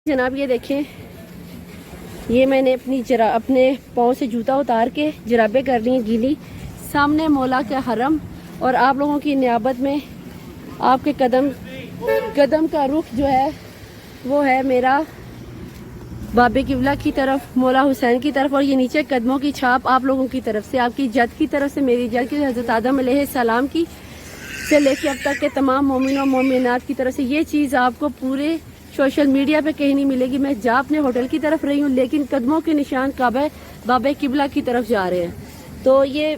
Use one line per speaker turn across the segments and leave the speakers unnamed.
جناب یہ دیکھیں، یہ میں نے اپنے پاؤں سے جوتا اتار کے جرابیں کر لی ہیں گیلی، سامنے مولا کا حرم اور آپ لوگوں کی نیابت میں آپ کے قدم کا رخ جو ہے وہ ہے میرا باب قبلہ کی طرف، مولا حسین کی طرف، اور یہ نیچے قدموں کی چھاپ آپ لوگوں کی طرف سے، آپ کی جد کی طرف سے، میری جد کی حضرت آدم علیہ السلام کی سے لے کے اب تک کے تمام مومنوں و مومنات کی طرف سے۔ یہ چیز آپ کو پورے سوشل میڈیا پہ کہیں نہیں ملے گی۔ میں جا اپنے ہوٹل کی طرف رہی ہوں لیکن قدموں کے نشان کعبہ باب قبلہ کی طرف جا رہے ہیں۔ تو یہ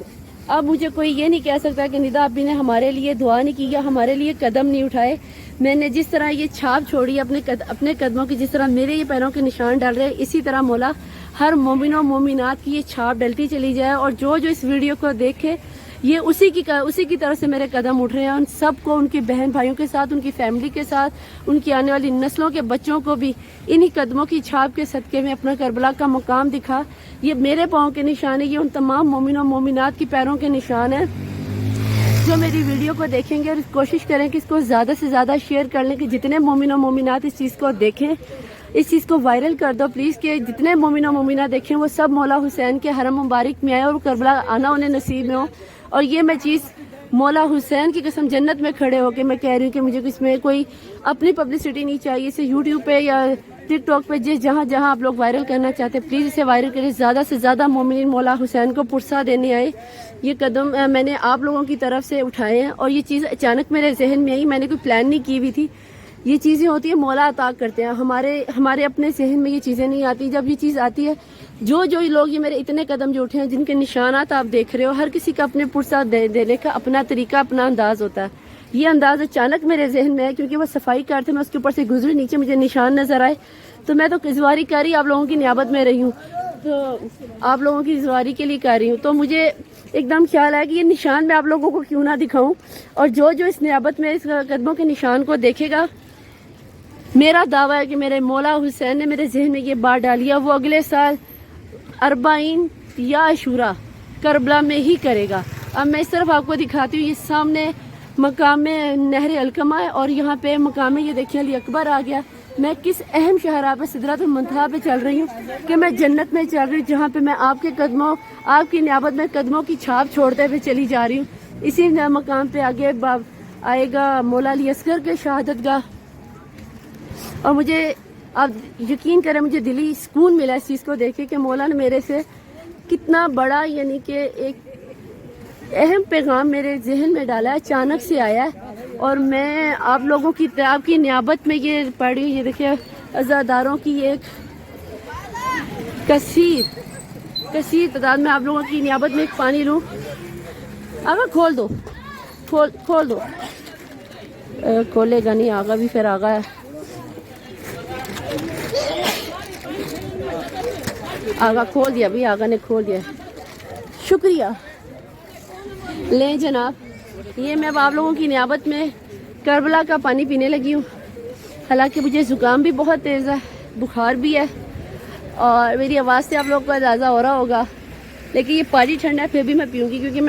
اب مجھے کوئی یہ نہیں کہہ سکتا کہ ندا ابی نے ہمارے لیے دعا نہیں کی یا ہمارے لیے قدم نہیں اٹھائے۔ میں نے جس طرح یہ چھاپ چھوڑی اپنے قدموں کی، جس طرح میرے یہ پیروں کے نشان ڈال رہے ہیں، اسی طرح مولا ہر مومن و مومنات کی یہ چھاپ ڈلتی چلی جائے، اور جو اس ویڈیو کو دیکھے یہ اسی کی طرف سے میرے قدم اٹھ رہے ہیں۔ ان سب کو، ان کے بہن بھائیوں کے ساتھ، ان کی فیملی کے ساتھ، ان کی آنے والی نسلوں کے بچوں کو بھی انہی قدموں کی چھاپ کے صدقے میں اپنا کربلا کا مقام دکھا۔ یہ میرے پاؤں کے نشان ہے، یہ ان تمام مومنوں و مومنات کی پیروں کے نشان ہیں جو میری ویڈیو کو دیکھیں گے، اور کوشش کریں کہ اس کو زیادہ سے زیادہ شیئر کر لیں کہ جتنے مومن و مومنات اس چیز کو دیکھیں، اس چیز کو وائرل کر دو پلیز، کہ جتنے مومن و مومنات دیکھیں وہ سب مولا حسین کے حرم مبارک میں آئے اور کربلا آنا انہیں نصیب میں ہو۔ اور یہ میں چیز مولا حسین کی قسم جنت میں کھڑے ہو کے میں کہہ رہی ہوں کہ مجھے اس میں کوئی اپنی پبلسٹی نہیں چاہیے۔ اسے یوٹیوب پہ یا ٹک ٹاک پہ جہاں آپ لوگ وائرل کرنا چاہتے ہیں پلیز اسے وائرل کریں، زیادہ سے زیادہ مومنین مولا حسین کو پرسہ دینے آئے۔ یہ قدم میں نے آپ لوگوں کی طرف سے اٹھائے ہیں، اور یہ چیز اچانک میرے ذہن میں آئی، میں نے کوئی پلان نہیں کی ہوئی تھی۔ یہ چیزیں ہوتی ہیں مولا عطا کرتے ہیں، ہمارے اپنے ذہن میں یہ چیزیں نہیں آتی۔ جب یہ چیز آتی ہے، جو لوگ یہ میرے اتنے قدم جو اٹھے ہیں جن کے نشانات آپ دیکھ رہے ہو، ہر کسی کا اپنے پرسہ دینے کا اپنا طریقہ، اپنا انداز ہوتا ہے۔ یہ انداز اچانک میرے ذہن میں ہے کیونکہ وہ صفائی کار تھے، میں اس کے اوپر سے گزری، نیچے مجھے نشان نظر آئے تو میں تو زواری کر رہی آپ لوگوں کی نیابت میں رہی ہوں، تو آپ لوگوں کی زواری کے لیے کر رہی ہوں، تو مجھے ایک دم خیال آیا کہ یہ نشان میں آپ لوگوں کو کیوں نہ دکھاؤں، اور جو اس نیابت میں اس قدموں کے نشان کو دیکھے گا، میرا دعویٰ ہے کہ میرے مولا حسین نے میرے ذہن میں یہ بات ڈالی ہے، وہ اگلے سال 40 یا عاشورہ کربلا میں ہی کرے گا۔ اب میں اس طرف آپ کو دکھاتی ہوں، یہ سامنے مقام نہر الکما ہے، اور یہاں پہ مقام یہ دیکھیں علی اکبر آ گیا۔ میں کس اہم شہرہ پہ، سدرۃ المنتہا پہ چل رہی ہوں کہ میں جنت میں چل رہی ہوں، جہاں پہ میں آپ کی نیابت میں قدموں کی چھاپ چھوڑتے ہوئے چلی جا رہی ہوں۔ اسی مقام پہ آگے آئے گا مولا علی اصغر کے شہادت گاہ، اور مجھے آپ یقین کریں مجھے دلی سکون ملا اس چیز کو دیکھے کہ مولا نے میرے سے کتنا بڑا، یعنی کہ ایک اہم پیغام میرے ذہن میں ڈالا ہے، اچانک سے آیا ہے، اور میں آپ لوگوں کی، آپ کی نیابت میں یہ پڑھی، یہ دیکھیں عزاداروں کی ایک کثیر تعداد میں آپ لوگوں کی نیابت میں ایک پانی لوں۔ آگا کھول دو، کھول دو، کھولے گا نہیں، آگا بھی پھر آگا ہے، آگا کھول دیا بھی، آگا نے کھول دیا، شکریہ۔ لیں جناب، یہ میں اب آپ لوگوں کی نیابت میں کربلا کا پانی پینے لگی ہوں، حالانکہ مجھے زکام بھی بہت تیز ہے، بخار بھی ہے، اور میری آواز سے آپ لوگوں کو اندازہ ہو رہا ہوگا، لیکن یہ پانی ٹھنڈا ہے پھر بھی میں پیوں گی، کیونکہ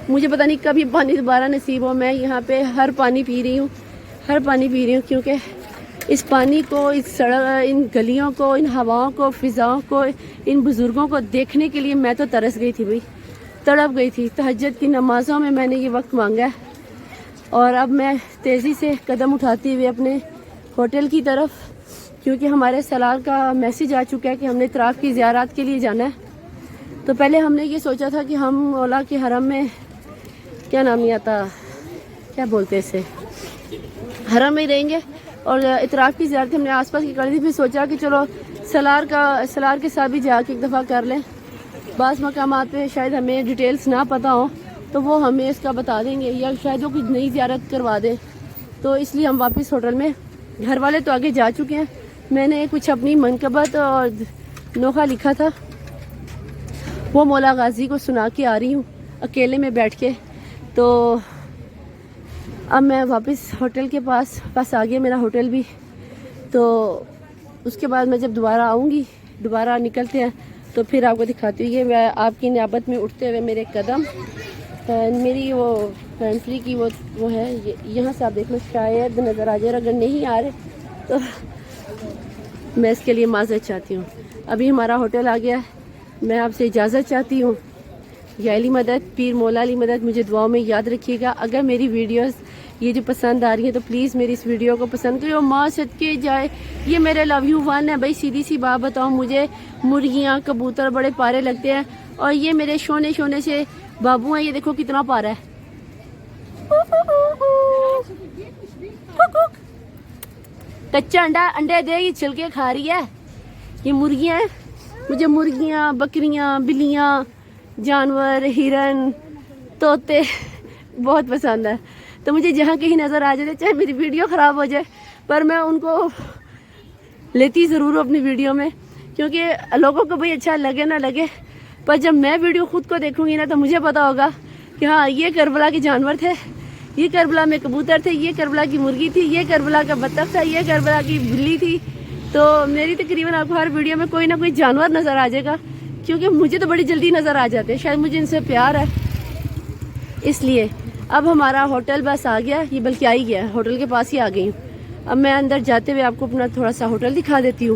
مجھے پتہ نہیں کب یہ پانی دوبارہ نصیب ہو۔ میں یہاں پہ ہر پانی پی رہی ہوں کیونکہ اس پانی کو، اس سڑک، ان گلیوں کو، ان ہواؤں کو، فضاؤں کو، ان بزرگوں کو دیکھنے کے لیے میں تو ترس گئی تھی بھائی، تڑپ گئی تھی۔ تہجد کی نمازوں میں نے یہ وقت مانگا ہے، اور اب میں تیزی سے قدم اٹھاتی ہوئے اپنے ہوٹل کی طرف، کیونکہ ہمارے سالار کا میسیج آ چکا ہے کہ ہم نے طواف کی زیارات کے لیے جانا ہے۔ تو پہلے ہم نے یہ سوچا تھا کہ ہم مولا کے حرم میں، کیا نام نہیں آتا، کیا بولتے اسے، حرم میں رہیں گے، اور اطراف کی زیارت ہم نے آس پاس کی کر دی، پھر سوچا کہ چلو سالار کے ساتھ بھی جا کے ایک دفعہ کر لیں۔ بعض مقامات پہ شاید ہمیں ڈیٹیلز نہ پتہ ہوں تو وہ ہمیں اس کا بتا دیں گے، یا شاید وہ کچھ نئی زیارت کروا دیں، تو اس لیے ہم واپس ہوٹل میں، گھر والے تو آگے جا چکے ہیں، میں نے کچھ اپنی منقبت اور نوحہ لکھا تھا وہ مولا غازی کو سنا کے آ رہی ہوں اکیلے میں بیٹھ کے۔ تو اب میں واپس ہوٹل کے پاس آ گیا میرا ہوٹل بھی، تو اس کے بعد میں جب دوبارہ آؤں گی، دوبارہ نکلتے ہیں تو پھر آپ کو دکھاتی ہوں۔ یہ میں آپ کی نیابت میں اٹھتے ہوئے میرے قدم، میری وہ پینٹری کی وہ ہے، یہاں سے آپ دیکھ لو، شاید نظر آ جائے، اگر نہیں آ رہے تو میں اس کے لیے معذرت چاہتی ہوں. ابھی ہمارا ہوٹل آ گیا ہے. میں آپ سے اجازت چاہتی ہوں. یا علی مدد، پیر مولا علی مدد، مجھے دعاؤں میں یاد رکھیے گا. اگر میری ویڈیوز یہ جو پسند آ رہی ہیں تو پلیز میری اس ویڈیو کو پسند کریے. اور ماں صدقے جائے، یہ میرے لو یو ون ہے بھائی. سیدھی سی بات بتاؤں، مجھے مرغیاں کبوتر بڑے پیارے لگتے ہیں. اور یہ میرے شونے شونے سے بابو ہیں. یہ دیکھو کتنا پیارا ہے. کچا انڈے دے گی، چھلکے کھا رہی ہے. یہ مرغیاں ہیں. مجھے مرغیاں، بکریاں، بلیاں، جانور، ہرن، طوطے بہت پسند ہے. تو مجھے جہاں کہیں نظر آ جاتے، چاہے میری ویڈیو خراب ہو جائے، پر میں ان کو لیتی ضرور ہوں اپنی ویڈیو میں. کیونکہ لوگوں کو بھائی اچھا لگے نہ لگے، پر جب میں ویڈیو خود کو دیکھوں گی نا تو مجھے پتا ہوگا کہ ہاں یہ کربلا کے جانور تھے، یہ کربلا میں کبوتر تھے، یہ کربلا کی مرغی تھی، یہ کربلا کا بطخ تھا، یہ کربلا کی بلی تھی. تو میری تقریباً آپ کو ہر ویڈیو میں کوئی نہ کوئی جانور نظر آ جائے گا. کیونکہ مجھے تو بڑی جلدی نظر آ جاتے ہیں، شاید مجھے ان سے پیار ہے اس لیے. اب ہمارا ہوٹل بس آ گیا، یہ بلکہ آ ہی گیا، ہوٹل کے پاس ہی آ گئی ہوں. اب میں اندر جاتے ہوئے آپ کو اپنا تھوڑا سا ہوٹل دکھا دیتی ہوں.